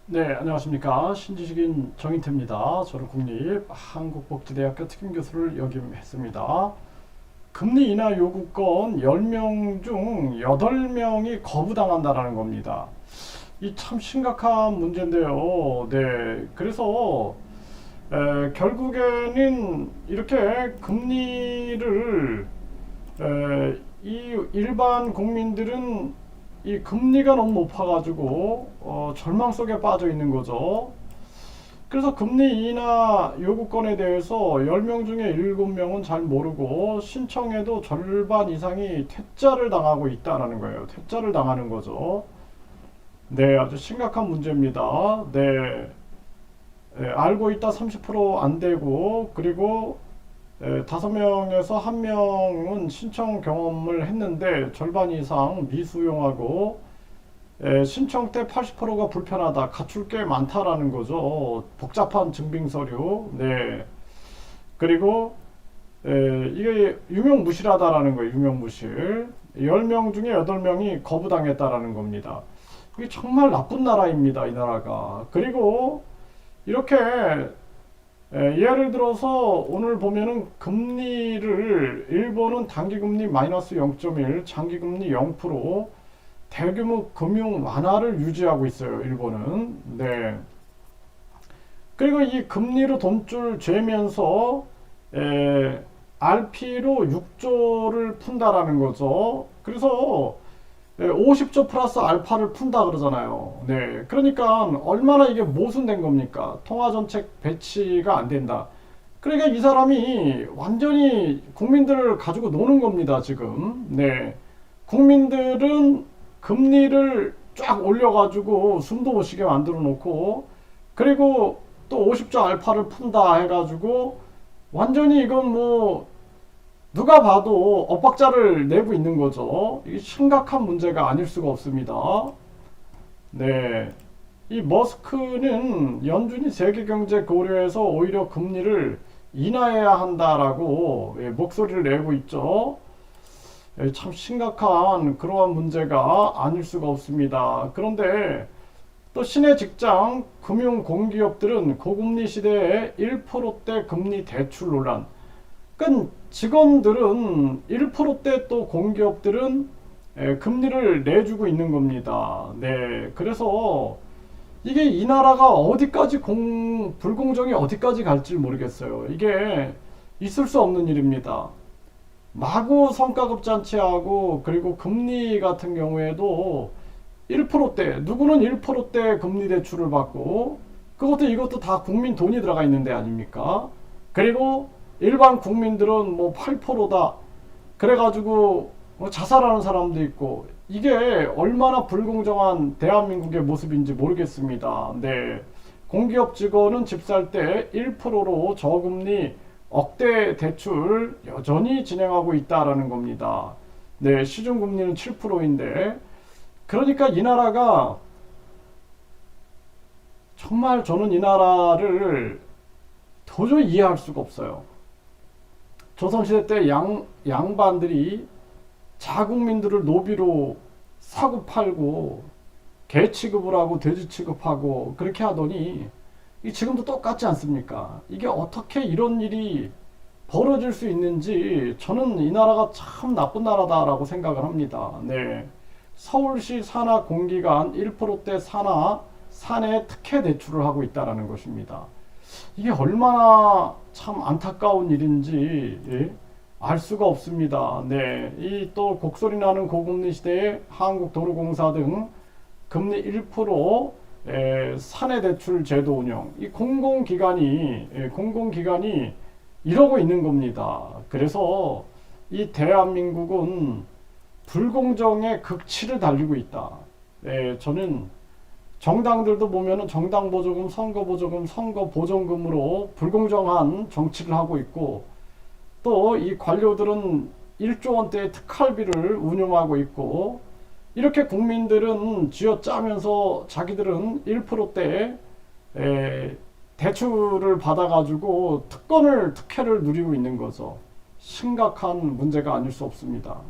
네, 안녕하십니까. 신지식인 정인태입니다. 저는 국립한국복지대학교 특임교수를 역임했습니다. 금리 인하 요구권 10명 중 8명이 거부당한다라는 겁니다. 이 참 심각한 문제인데요. 네, 그래서 결국에는 이렇게 금리를 이 일반 국민들은 이 금리가 너무 높아가지고 절망 속에 빠져 있는 거죠. 그래서 금리 인하 요구권에 대해서 10명 중에 7명은 잘 모르고 신청해도 절반 이상이 퇴짜를 당하고 있다라는 거예요. 퇴짜를 당하는 거죠. 네, 아주 심각한 문제입니다. 네, 알고 있다 30%안 되고, 그리고 5명에서 1명은 신청 경험을 했는데 절반 이상 미수용하고, 신청 때 80%가 불편하다, 갖출 게 많다라는 거죠. 복잡한 증빙 서류. 네. 그리고 이게 유명무실하다라는 거예요. 유명무실. 10명 중에 8명이 거부당했다라는 겁니다. 이게 정말 나쁜 나라입니다. 이 나라가. 그리고 이렇게 예를 들어서 오늘 보면은 금리를 일본은 단기금리 마이너스 0.1, 장기금리 0%, 대규모 금융 완화를 유지하고 있어요. 일본은. 네. 그리고 이 금리로 돈줄 죄면서 RP로 6조를 푼다라는 거죠. 그래서 50조 플러스 알파를 푼다 그러잖아요. 네. 그러니까 얼마나 이게 모순된 겁니까? 통화정책 배치가 안 된다. 그러니까 이 사람이 완전히 국민들을 가지고 노는 겁니다, 지금. 네. 국민들은 금리를 쫙 올려가지고 숨도 못 쉬게 만들어 놓고, 그리고 또 50조 알파를 푼다 해가지고 완전히 이건 뭐 누가 봐도 엇박자를 내고 있는 거죠. 이게 심각한 문제가 아닐 수가 없습니다. 네. 이 머스크는 연준이 세계 경제 고려해서 오히려 금리를 인하해야 한다라고 목소리를 내고 있죠. 참 심각한 그러한 문제가 아닐 수가 없습니다. 그런데 또 신의 직장 금융 공기업들은 고금리 시대에 1%대 금리 대출 논란. 그러니까 직원들은 1%대, 또 공기업들은 금리를 내주고 있는 겁니다. 네, 그래서 이게 이 나라가 어디까지 불공정이 어디까지 갈지 모르겠어요. 이게 있을 수 없는 일입니다. 마구 성과급 잔치하고, 그리고 금리 같은 경우에도 1%대, 누구는 1%대 금리 대출을 받고, 그것도 이것도 다 국민 돈이 들어가 있는 데 아닙니까? 그리고 일반 국민들은 뭐 8%다. 그래가지고 뭐 자살하는 사람도 있고, 이게 얼마나 불공정한 대한민국의 모습인지 모르겠습니다. 네. 공기업 직원은 집 살 때 1%로 저금리 억대 대출 여전히 진행하고 있다라는 겁니다. 네. 시중금리는 7%인데, 그러니까 이 나라가 정말, 저는 이 나라를 도저히 이해할 수가 없어요. 조선시대 때 양반들이 자국민들을 노비로 사고 팔고 개 취급을 하고 돼지 취급하고 그렇게 하더니 지금도 똑같지 않습니까? 이게 어떻게 이런 일이 벌어질 수 있는지 저는 이 나라가 참 나쁜 나라다라고 생각을 합니다. 네. 서울시 산하 공기관 1%대 산에 특혜 대출을 하고 있다는 것입니다. 이게 얼마나 참 안타까운 일인지 알 수가 없습니다. 네, 이 또 곡소리 나는 고금리 시대에 한국도로공사 등 금리 1% 사내 대출 제도 운영, 이 공공기관이 이러고 있는 겁니다. 그래서 이 대한민국은 불공정의 극치를 달리고 있다. 저는 정당들도 보면은 정당 보조금, 선거 보조금, 선거 보전금으로 불공정한 정치를 하고 있고, 또 이 관료들은 1조 원대의 특활비를 운용하고 있고, 이렇게 국민들은 쥐어짜면서 자기들은 1%대 대출을 받아가지고 특혜를 누리고 있는 거죠. 심각한 문제가 아닐 수 없습니다.